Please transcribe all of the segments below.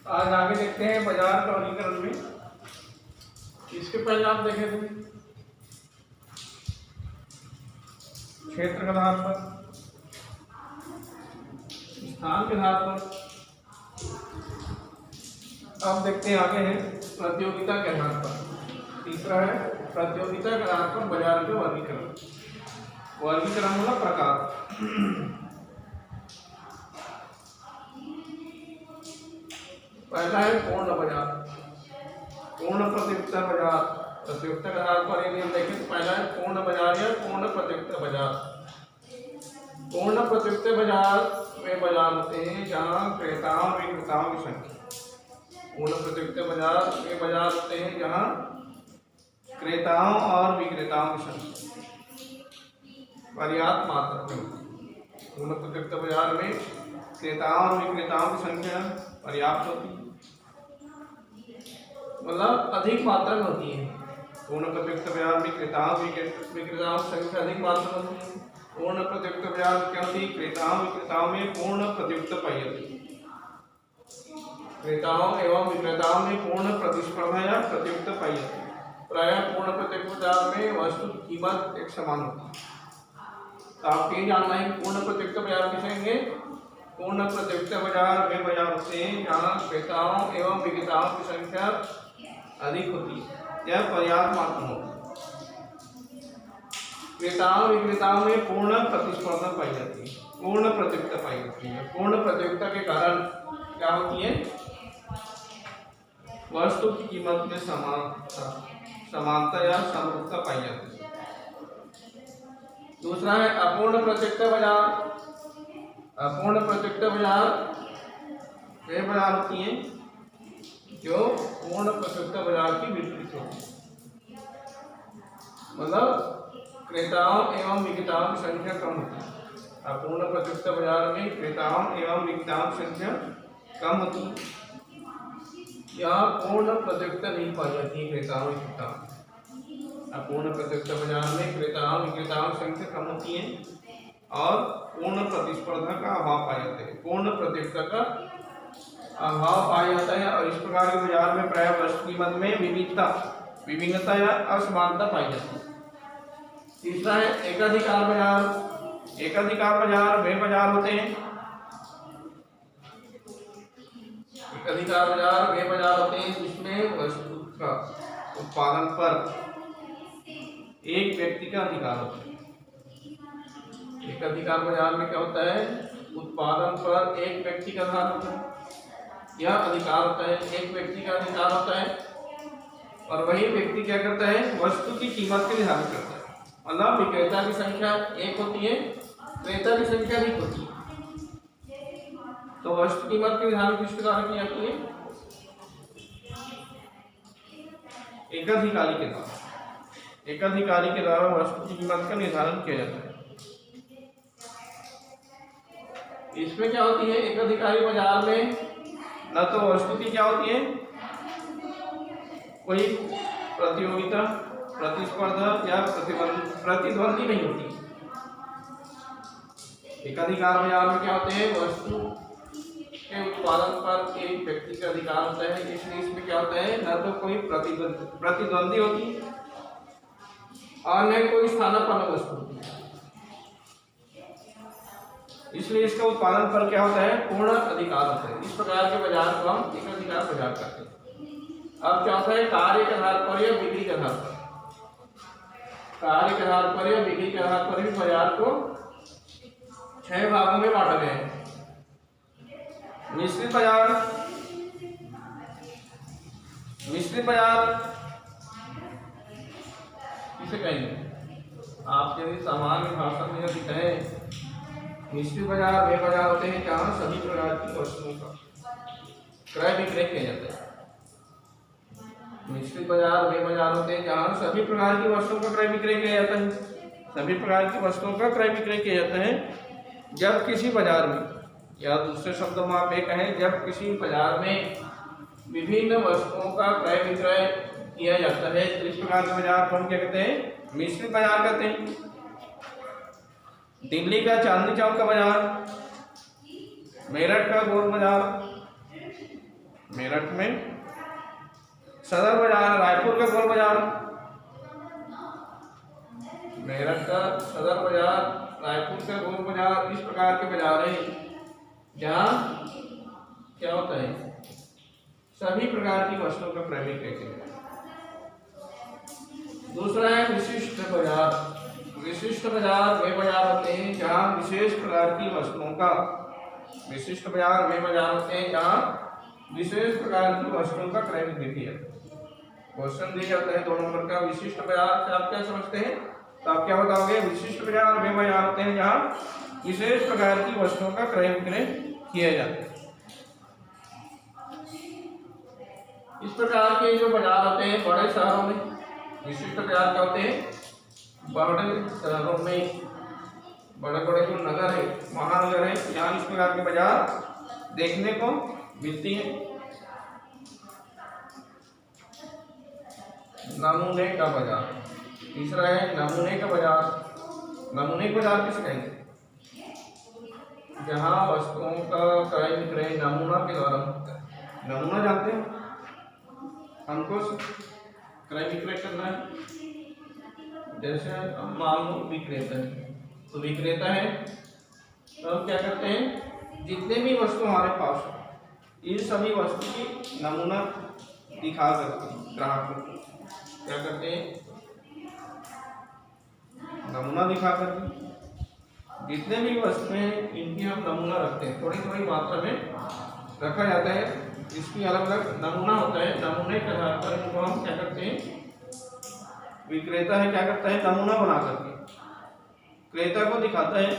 आज आगे देखते हैं बाजार का वर्गीकरण में। इसके पहले आप देखे थे क्षेत्र के आधार पर, स्थान के आधार पर। अब देखते हैं आगे है प्रतियोगिता के आधार पर। तीसरा है प्रतियोगिता के आधार पर बाजार के वर्गीकरण। वर्गीकरण मतलब प्रकार। पहला है पूर्ण बाजार, पूर्ण प्रतियोगिता बाजार। प्रतियोगिता के आधार पर यदि हम देखें तो पहला है पूर्ण बाजार या पूर्ण प्रतियोगिता बाजार। पूर्ण प्रतियोगिता बाजार में बाजार होते हैं जहाँ क्रेताओं और विक्रेताओं की संख्या। पूर्ण प्रतियोगिता बाजार में बाजार होते हैं जहाँ क्रेताओं और विक्रेताओं की संख्या पर्याप्त मात्रा में होती है। पूर्ण प्रतियोगिता बाजार में क्रेताओं और विक्रेताओं की संख्या पर्याप्त होती है, मतलब अधिक मात्रा में होती है। पूर्ण प्रतियोगिता बाजार में क्रेताओं विक्रेताओं की संख्या अधिक मात्रा में होती है। पूर्ण प्रतियोगिता बाजार में क्या होती है? क्रेताओं विक्रेताओं में पूर्ण प्रतियोगिता पाई जाती है। क्रेताओं एवं विक्रेताओं में पूर्ण प्रतिस्पर्धा या प्रतियोगिता पाई जाती है। प्रायः पूर्ण प्रतियोगिता बाजार में वस्तु की कीमत एक समान होती है। तो आपको ये जानना है कि पूर्ण प्रतियोगिता बाजार किसे कहेंगे? पूर्ण प्रतियोगिता बाजार वे बाजार होते हैं जहाँ क्रेताओं एवं विक्रेताओं की संख्या अधिक होती है या पर्याप्त मात्रा में होती है। क्रेताओं विक्रेताओं में पूर्ण प्रतिस्पर्धा पाई जाती है, पूर्ण प्रतियोगिता पाई जाती है। पूर्ण प्रतियोगिता के कारण क्या होती है? वस्तु की कीमत में समानता या समरूपता पाई जाती है। दूसरा है अपूर्ण प्रतियोगिता बाजार। अपूर्ण प्रतियोगिता बाजार वे बाजार होती हैं जो पूर्ण प्रतियोगिता बाजार की विपरीत होती है, मतलब क्रेताओं एवं विक्रेताओं की संख्या कम होती है। अपूर्ण प्रतियोगिता बाजार में क्रेताओं एवं विक्रेताओं की संख्या कम होती है। यहाँ पूर्ण प्रतियोगिता नहीं पाई जाती है क्रेताओं विक्रेताओं। अपूर्ण प्रतियोगिता बाजार में क्रेताओं विक्रेताओं की संख्या कम होती है और पूर्ण प्रतिस्पर्धा का अभाव पाया जाता है। पूर्ण प्रतियोगिता का अभाव पाया जाता है और इस प्रकार के बाजार में प्रायः वस्तु कीमत में विभिन्नता या असमानता पाई जाती है। तीसरा है एकाधिकार बाजार। एकाधिकार बाजार वे बाजार होते हैं एकाधिकार बाजार वे बाजार होते हैं जिसमें वस्तु का उत्पादन पर एक व्यक्ति का अधिकार होता है। एकाधिकार बाजार में क्या होता है? उत्पादन पर एक व्यक्ति का अधिकार होता है, यह अधिकार होता है, एक व्यक्ति का अधिकार होता है और वही व्यक्ति क्या करता है? वस्तु की कीमत के निर्धारण करता है। मतलब विक्रेता की संख्या एक होती है, क्रेता की संख्या अधिक होती है, तो वस्तु कीमत के निर्धारण किस प्रकार की जाती है? एकाधिकारी के द्वारा। एकाधिकारी के द्वारा वस्तु की कीमत का निर्धारण किया जाता है। इसमें क्या होती है? एकाधिकारी बाजार में न तो वस्तु की क्या होती है कोई प्रतियोगिता, प्रतिस्पर्धा या प्रतिद्वंदी नहीं होती। एकाधिकार बाजार में क्या होते हैं? वस्तु के उत्पादन पर एक व्यक्ति का अधिकार होता है, इसलिए इसमें क्या होता है? न तो कोई प्रतिद्वंदी होती और न कोई स्थानापन्न वस्तु होती है, इसलिए इसका उत्पादन पर क्या होता है? पूर्ण अधिकार होता है। इस प्रकार के बाजार को हम एकाधिकार बाजार कहते हैं। अब क्या होता है? कार्य के आधार पर या बिक्री के आधार पर। कार्य के आधार पर या बिक्री के आधार पर भी बाजार को 6 भागों में बांटा गया है। मिश्रित बाजार। मिश्रित बाजार किसे कहेंगे? आप यदि सामान्य भाषा में यदि कहें, मिश्रित बाजार वे बाजार होते हैं जहाँ सभी प्रकार की वस्तुओं का क्रय विक्रय किया जाता है। मिश्रित बाजार वे बाजार होते हैं जहाँ सभी प्रकार की वस्तुओं का क्रय विक्रय किया जाता है। सभी प्रकार की वस्तुओं का क्रय विक्रय किया जाता है जब किसी बाजार में, या दूसरे शब्दों में आप ये कहें, जब किसी बाजार में विभिन्न वस्तुओं का क्रय विक्रय किया जाता है तो इस प्रकार के बाजार को हम क्या कहते हैं? मिश्रित बाजार कहते हैं। दिल्ली का चांदनी चौक का बाजार, मेरठ का गोल बाजार, मेरठ में सदर बाजार, रायपुर का गोल बाजार, मेरठ का सदर बाजार, रायपुर का गोल बाजार, इस प्रकार के बाजार हैं जहाँ क्या होता है, सभी प्रकार की वस्तुओं का क्रय विक्रय किया जाता है। दूसरा है विशिष्ट बाजार। विशिष्ट बाजार वे बाजार होते हैं जहाँ विशेष प्रकार की वस्तुओं का, विशिष्ट बाजार वे बाजार होते हैं जहाँ विशेष प्रकार की वस्तुओं का क्रय विक्रय किया जाता है। क्वेश्चन दिया जाता है 2 नंबर का, विशिष्ट बाजार से आप क्या समझते हैं, तो आप क्या बताओगे, विशिष्ट बाजार वे बाजार होते हैं जहाँ विशेष प्रकार की वस्तुओं का क्रय विक्रय किया जाता है। इस प्रकार के जो बाजार होते हैं बड़े शहरों में, विशिष्ट बाजार क्या होते हैं, बड़े शहरों में, बड़े बड़े जो नगर है, महानगर है, यहाँ इस प्रकार के बाजार देखने को मिलती है। नमूने का बाजार। तीसरा है नमूने का बाजार। नमूने का बाजार किसे कहेंगे, जहाँ वस्तुओं का क्रय विक्रय नमूना के द्वारा होता है। नमूना जानते हैं, हमको क्रय विक्रय करना है, जैसे हम मान लो विक्रेता है, तो विक्रेता है तो हम क्या करते हैं, जितने भी वस्तु हमारे पास है इन सभी वस्तु की नमूना दिखा करके ग्राहक को क्या करते हैं, नमूना दिखा करके जितने भी वस्तुएं इनकी हम नमूना रखते हैं, थोड़ी थोड़ी मात्रा में रखा जाता है, इसकी अलग अलग नमूना होता है। नमूने के आधार पर इनको हम क्या करते हैं, विक्रेता है क्या करता है, नमूना बना करके क्रेता को दिखाता है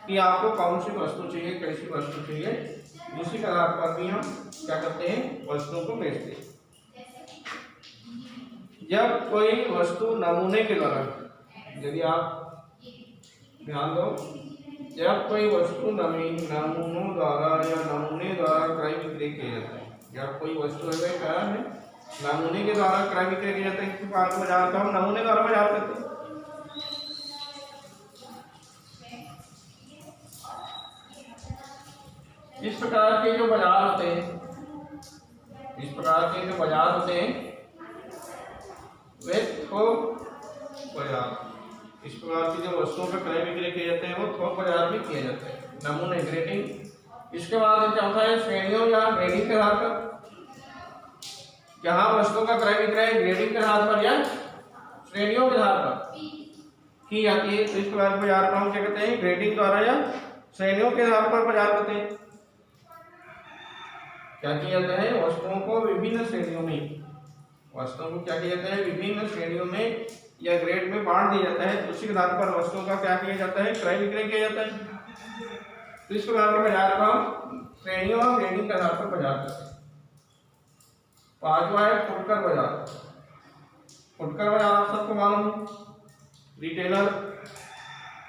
कि आपको कौन सी वस्तु चाहिए, कैसी वस्तु चाहिए, उसी के आधार पर भी हम क्या करते हैं, वस्तुओं को बेचते हैं। जब कोई वस्तु नमूने के द्वारा, यदि आप ध्यान दो, जब कोई वस्तु नमूनों द्वारा या नमूने द्वारा क्रय विक्रय किया जाता है, जब कोई वस्तु है क्या है, नमूने के द्वारा क्रय विक्रय किया जाता है, किसी बाजार का हम नमूने द्वारा बाजार करते हैं। इस प्रकार के जो बाजार होते हैं, इस प्रकार के जो बाजार होते हैं वे थोक बाजार, इस प्रकार की जो वस्तुओं का क्रय विक्रय किए जाते हैं वो थोक बाजार में किया जाता है। नमूने ग्रेडिंग। इसके बाद चौथा है श्रेणियों या ग्रेडिंग के आधार पर, जहाँ वस्तुओं का क्रय विक्रय ग्रेडिंग के आधार पर या श्रेणियों के आधार पर की जाती है, तो इस प्रकार बाजार को हम क्या कहते हैं, ग्रेडिंग द्वारा या श्रेणियों के आधार पर बाजार करते हैं। क्या किया जाता है, वस्तुओं को विभिन्न श्रेणियों में, वस्तुओं को क्या किया जाता है, विभिन्न श्रेणियों में या ग्रेड में बांट दिया जाता है, उसी के आधार पर वस्तुओं का क्या किया जाता है, क्रय विक्रय किया जाता है। तो इस प्रकार बाजार का श्रेणियों और ग्रेडिंग के आधार पर बाजार करते हैं। पांचवा है फुटकर बाजार। फुटकर बाजार आप सबको मालूम है, रिटेलर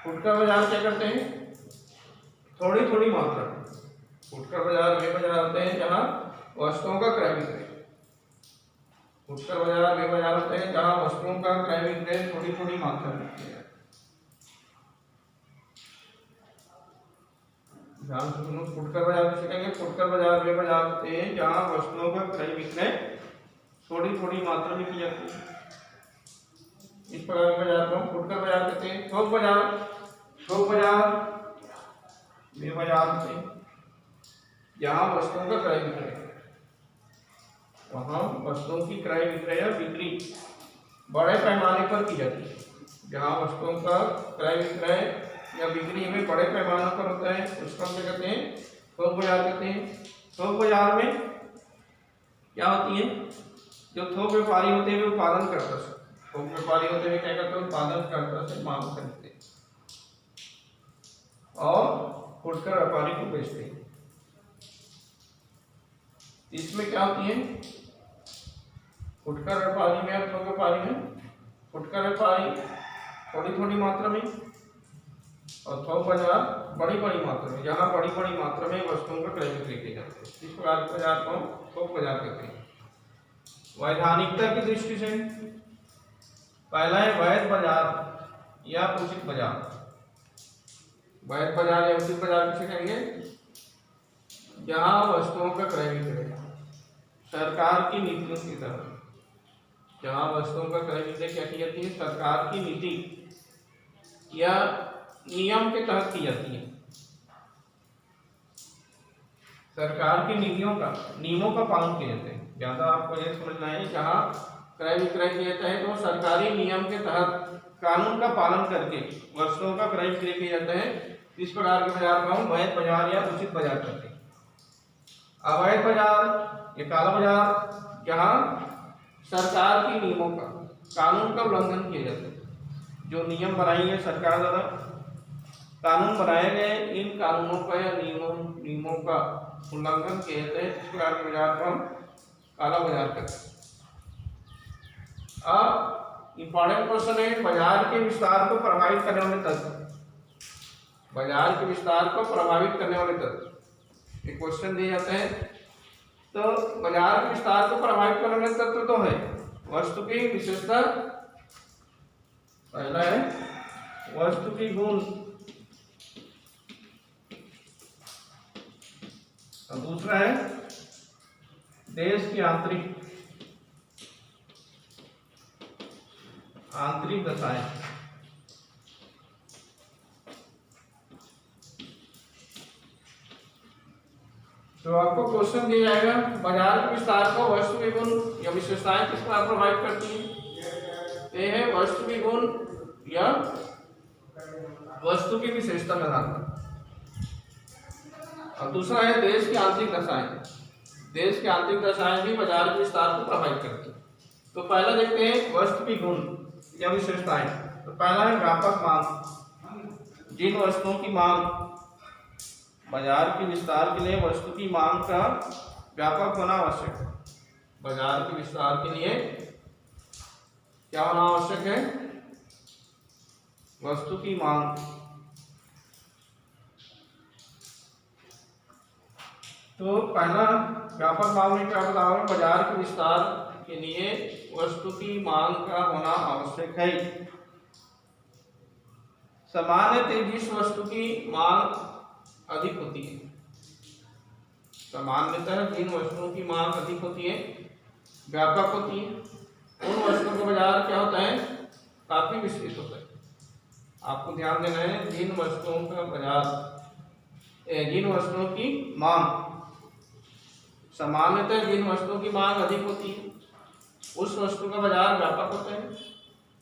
फुटकर बाजार क्या करते हैं, थोड़ी थोड़ी मात्रा में। फुटकर बाजार वे बाजार होते हैं जहाँ वस्तुओं का क्रय विक्रय, फुटकर बाजार वे बाजार होते हैं जहाँ वस्तुओं का क्रय विक्रय थोड़ी थोड़ी मात्रा में किया जाता है। ध्यान से सुनो, फुटकर बाजार किसे कहेंगे, फुटकर बाजार वे बाजार होते हैं जहाँ वस्तुओं का क्रय विक्रय थोड़ी थोड़ी मात्रा में की जाती है। इस प्रकार के बाजार को हम फुटकर बाजार कहते हैं। थोक बाजार, थोक बाजार वे बाजार होते हैं जहाँ वस्तुओं का क्रय विक्रय, वहाँ वस्तुओं की क्रय विक्रय या बिक्री बड़े पैमाने पर की जाती है। जहाँ वस्तुओं का क्रय विक्रय या बिक्री में बड़े पैमाने पर होता है उसको हम क्या कहते हैं, थोक बाजार कहते हैं। थोक बाजार में क्या होती है, जो थोक व्यापारी होते हैं वे उत्पादन करता से, थोक व्यापारी होते हैं क्या करते हैं, उत्पादन करता से मांग खरीदते हैं और फुटकर व्यापारी को बेचते हैं। इसमें क्या होती है, फुटकर व्यापारी में और थोक व्यापारी में, फुटकर व्यापारी थोड़ी थोड़ी मात्रा में और थोक बाजार बड़ी बड़ी मात्रा में, जहाँ बड़ी बड़ी मात्रा में वस्तुओं का क्रय विक्रय किया जाता है। इस प्रकार के बाजार को हम थोक बाजार कहते हैं। वैधानिकता की दृष्टि से पहला है वैध बाजार या उचित बाजार। वैध बाजार या उचित बाजार किसे कहेंगे, जहाँ वस्तुओं का क्रय विक्रय सरकार की नीतियों की तरह। जहाँ वस्तुओं का क्रय विक्रय क्या की जाती है, सरकार की नीति या नियम के तहत की जाती है। सरकार की नियमों का पालन किया जाता है। ज्यादा आपको यह समझना है, जहाँ क्रय विक्रय किया जाता है तो सरकारी नियम के तहत कानून का पालन करके वस्तुओं का क्रय विक्रय किया जाता है। इस प्रकार के बाजार को हम वैध बाजार या उचित बाजार कहते हैं। अवैध बाजार या काला बाजार, जहाँ सरकार के नियमों का, कानून का उल्लंघन किया जाता है। जो नियम बनाए गए सरकार द्वारा, कानून बनाए गए, इन कानूनों का या नियमों का उल्लंघन किया जाता है। इस प्रकार के बाजार को हम काला बाजार कहते हैं। अब इंपॉर्टेंट क्वेश्चन है, बाजार के विस्तार को प्रभावित करने वाले तत्व। बाजार के विस्तार को प्रभावित करने वाले तत्व, एक क्वेश्चन दिया जाता है। तो बाजार के विस्तार को प्रभावित करने वाले तत्व तो है वस्तु की विशेषता, पहला है वस्तु की गुण, और दूसरा है देश की आंतरिक दशाएं। तो आपको क्वेश्चन दिया जाएगा, बाजार के विस्तार को वस्तु के गुण या विशेषताएं किस प्रकार प्रभावित करती हैं। ये है वस्तु के गुण या वस्तु की विशेषता के आधार पर। और दूसरा है देश की आंतरिक दशाएं। देश की आंतरिक दशाएं भी बाजार के विस्तार को प्रभावित करती हैं। तो पहला देखते हैं वस्तु की गुण या विशेषताएं। तो पहला है व्यापक मांग। जिन वस्तुओं की मांग, बाजार के विस्तार के लिए वस्तु की मांग का व्यापक होना आवश्यक है। बाजार के विस्तार के लिए क्या होना आवश्यक है, वस्तु की मांग। तो पहला व्यापक मांग में क्या बता रहा हूं, बाजार के विस्तार के लिए वस्तु की मांग का होना आवश्यक है। सामान्यतः जिस वस्तु की मांग अधिक होती है, सामान्यतः जिन वस्तुओं की मांग अधिक होती है, व्यापक होती है, उन वस्तुओं का बाजार क्या होता है, काफी विस्तृत होता है। आपको ध्यान देना है, जिन वस्तुओं का बाजार, जिन वस्तुओं की मांग, सामान्यतः जिन वस्तुओं की मांग अधिक होती है उस वस्तु का बाजार व्यापक होता है,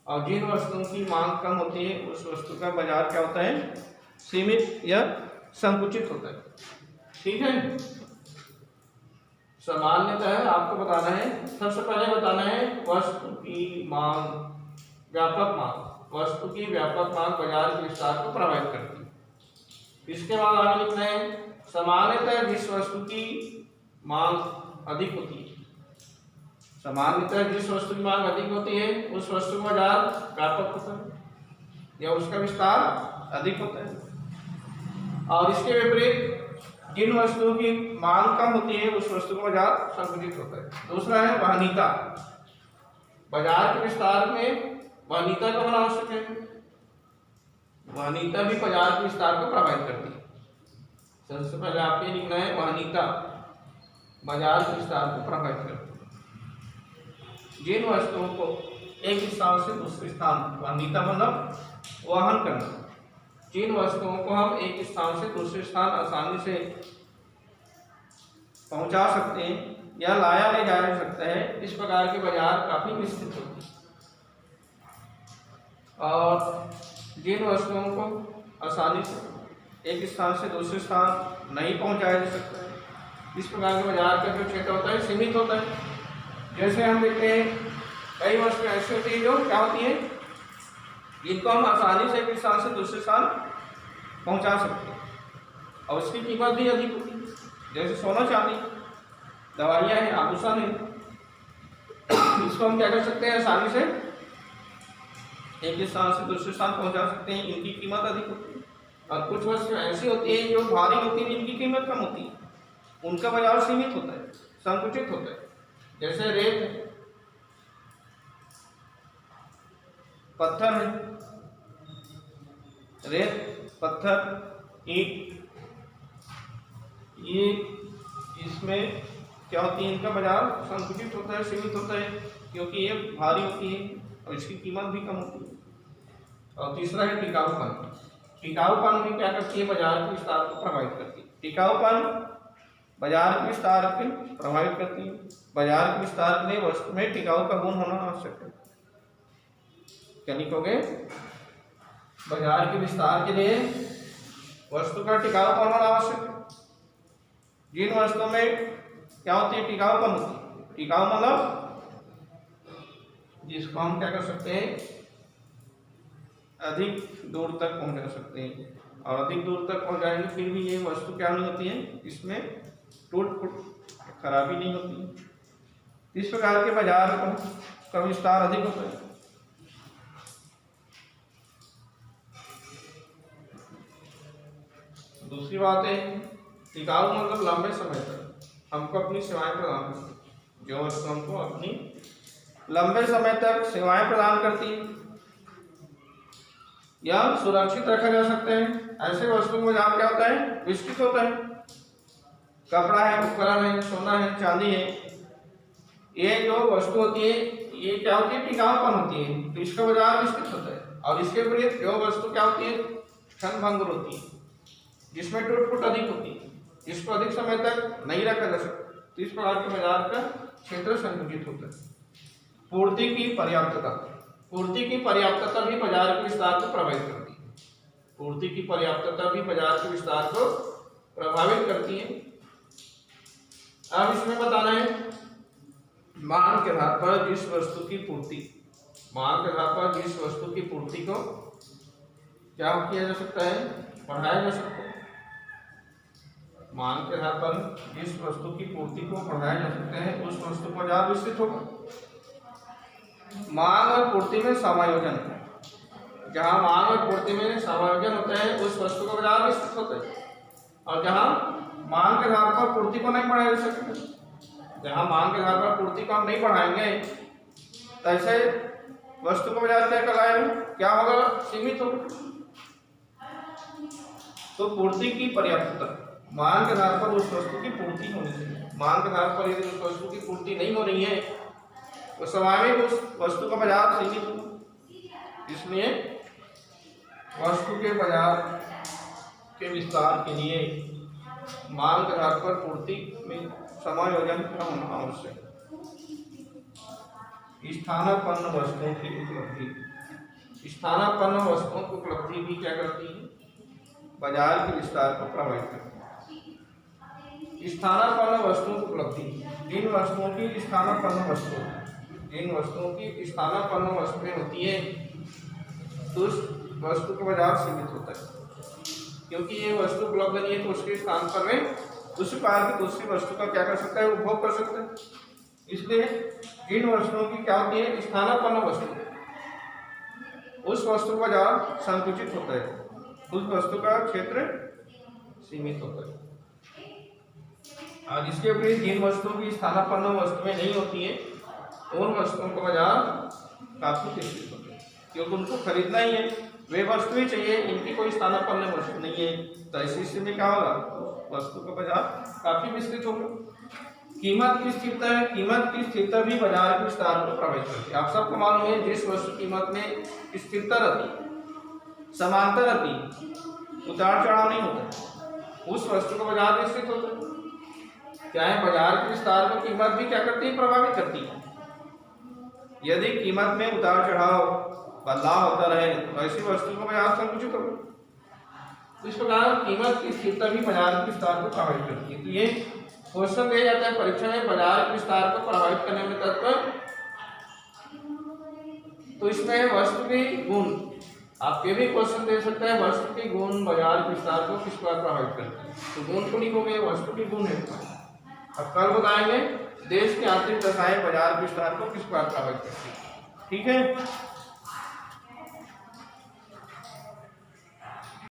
और जिन वस्तुओं की मांग कम होती है उस वस्तु का बाजार क्या होता है, सीमित या संकुचित होता है। ठीक है, सामान्यतः आपको बताना है, सबसे पहले बताना है वस्तु की मांग, व्यापक मांग। वस्तु की व्यापक मांग बाजार के विस्तार को प्रभावित करती है। इसके बाद आगे लिखना है, सामान्यतः जिस वस्तु की मांग अधिक होती है, सामान्यतः जिस वस्तु की मांग अधिक होती है उस वस्तु का बाजार व्यापक होता है या उसका विस्तार अधिक होता है। और इसके विपरीत जिन वस्तुओं की मांग कम होती है उस वस्तु का बाजार संकुचित होता है। दूसरा है वहनीयता। बाजार के विस्तार में वहनीयता का होना आवश्यक है। वहनीयता भी बाजार के विस्तार को प्रभावित करती है। सबसे पहले आपको लिखना है, वहनीयता बाजार के विस्तार को प्रभावित करती है। जिन वस्तुओं को एक स्थान से दूसरे स्थान, वहनीयता मतलब वहन करना, जिन वस्तुओं को हम एक स्थान से दूसरे स्थान आसानी से पहुंचा सकते हैं या लाया ले जाया जा सकता है, इस प्रकार के बाजार काफी विस्तृत होते हैं। और जिन वस्तुओं को आसानी से एक स्थान से दूसरे स्थान नहीं पहुंचाया जा सकता है, इस प्रकार के बाजार का जो क्षेत्र होता है सीमित होता है। जैसे हम देखते हैं कई वस्तुएं ऐसी होती है जो क्या होती है, जिनको हम आसानी से एक स्थान से दूसरे स्थान पहुंचा सकते हैं और उसकी कीमत भी अधिक होती है। जैसे सोना चांदी, दवाइयाँ हैं, आभूषण है, इसको हम क्या कर सकते हैं, आसानी से एक स्थान से दूसरे स्थान पहुंचा सकते हैं, इनकी कीमत अधिक होती है। और कुछ वस्तुएं ऐसी होती है जो भारी होती है, जिनकी कीमत कम होती है, उनका बाजार सीमित होता है, संकुचित होता है। जैसे रेत, पत्थर है, रेत, पत्थर, ईंट, ये इसमें क्या होती है, इनका बाजार संकुचित होता है, सीमित होता है, क्योंकि ये भारी होती है और इसकी कीमत भी कम होती है। और तीसरा है टिकाऊपन। टिकाऊपन भी क्या करती है, बाजार के विस्तार को प्रभावित करती है। टिकाऊपन बाजार के विस्तार को प्रभावित करती है। बाजार के विस्तार के लिए वस्तु में टिकाऊ का गुण होना आवश्यक है। क्या लिखोगे, बाजार के विस्तार के लिए वस्तु का टिकाऊपन होना आवश्यक है। जिन वस्तुओं में क्या होती है, टिकाऊपन होती है। टिकाऊ मतलब जिसको हम क्या कर सकते हैं, अधिक दूर तक पहुंचा सकते हैं, और अधिक दूर तक पहुंचाएंगे फिर भी ये वस्तु क्या नहीं होती है, इसमें टूट फूट खराबी नहीं होती है। इस प्रकार के बाजार का विस्तार अधिक होता है। दूसरी बात है, टिकाऊ मतलब लंबे समय तक हमको अपनी सेवाएं प्रदान करती है। जो वस्तु हमको अपनी लंबे समय तक सेवाएं प्रदान करती है या सुरक्षित रखा जा सकते हैं, ऐसे वस्तु का बाजार क्या होता है, विस्तृत होता है। कपड़ा है, उपकरण है, सोना है, चांदी है, ये जो वस्तु होती है ये क्या होती है, टिकाऊपन होती है, तो इसका बाजार विस्तृत होता है। और इसके विपरीत जो वस्तु क्या होती है, क्षण भंगुर होती है, जिसमें टूट फूट अधिक होती है, जिसको अधिक समय तक नहीं रखा जा सकता, तो इस प्रकार के बाजार का क्षेत्र संकुचित होता है। पूर्ति की पर्याप्तता। पूर्ति की पर्याप्तता भी बाजार के विस्तार को प्रभावित करती है। पूर्ति की पर्याप्तता भी बाजार के विस्तार को प्रभावित करती है। अब इसमें बताना है, मांग के आधार पर जिस वस्तु की पूर्ति, मांग के आधार पर जिस वस्तु की पूर्ति को क्या किया जा सकता है, बढ़ाया जा सकता है। मांग के आधार पर जिस वस्तु की पूर्ति को बढ़ाया जा सकता है, उस वस्तु का बाजार विस्तृत होगा। मांग और पूर्ति में समायोजन, जहां मांग और पूर्ति में समायोजन होता है उस वस्तु का बाजार विस्तृत होता है। और जहां मांग के आधार पर पूर्ति को नहीं बढ़ाया जा सकता, जहां मांग के आधार पर पूर्ति को हम नहीं बढ़ाएंगे, तो ऐसे वस्तु का बाजार क्या कहलाएगा, क्या होगा, सीमित होगा। तो पूर्ति की पर्याप्तता, मांग के आधार पर उस वस्तु की पूर्ति होनी चाहिए। मांग के आधार पर यदि उस वस्तु की पूर्ति नहीं हो रही है तो स्वाभाविक उस वस्तु का बाजार सीमित हो। इसलिए वस्तु के बाजार के विस्तार के लिए मांग के आधार पर पूर्ति में समायोजन का होना आवश्यक है। स्थानापन्न वस्तुओं की उपलब्धि। स्थानापन्न वस्तुओं की उपलब्धि भी क्या करती है, बाजार के विस्तार को प्रभावित करती है। स्थानापन्न वस्तुओं की उपलब्धि, जिन वस्तुओं की स्थानापन्न वस्तु, जिन वस्तुओं की स्थानापन्न वस्तुएं होती है तो उस वस्तु का बाजार सीमित होता है, क्योंकि ये वस्तु उपलब्ध नहीं है तो उसके स्थान पर में उस प्रकार की दूसरी वस्तु का क्या कर सकता है, उपभोग कर सकता है। इसलिए जिन वस्तुओं की क्या होती है, स्थानापन्न वस्तु, उस वस्तु का बाजार संकुचित होता है, उस वस्तु का क्षेत्र सीमित होता है। और इसके विपरीत जिन वस्तुओं की स्थानापन्न वस्तुएं नहीं होती है उन वस्तुओं का बाजार काफी विस्तृत होता है, क्योंकि उनको खरीदना ही है, वे वस्तु ही चाहिए, इनकी कोई स्थानापन्न वस्तु नहीं है। तो ऐसी स्थिति में क्या होगा, वस्तु का बाजार काफी विस्तृत होगा। कीमत की स्थिरता है, कीमत की स्थिरता भी बाजार के विस्तार को प्रभावित करती है। आप सबको मालूम है, जिस वस्तु कीमत में स्थिरता रहती है, समानता रहती है, उतार चढ़ाव नहीं होता, उस वस्तु का बाजार विस्तृत होता है। क्या है, बाजार के विस्तार में कीमत भी क्या करती है, प्रभावित करती है। यदि कीमत में उतार चढ़ाव बदलाव होता रहे तो ऐसी वस्तु का बाजार संकुचित होगा। इस प्रकार कीमत की स्थिरता भी बाजार के विस्तार को प्रभावित करती है। तो ये क्वेश्चन दिया जाता है परीक्षा में, बाजार के विस्तार को प्रभावित करने वाले तत्व, तो इसमें वस्तु के गुण, आप ये भी क्वेश्चन दे सकते हैं, वस्तु के गुण बाजार के विस्तार को किस प्रकार प्रभावित करते हैं। तो गुण को लिखोगे, वस्तु के गुण है। अब कल बताएंगे देश की आर्थिक दशाएं बाजार के विस्तार को किस प्रकार प्रभावित करती है। ठीक है।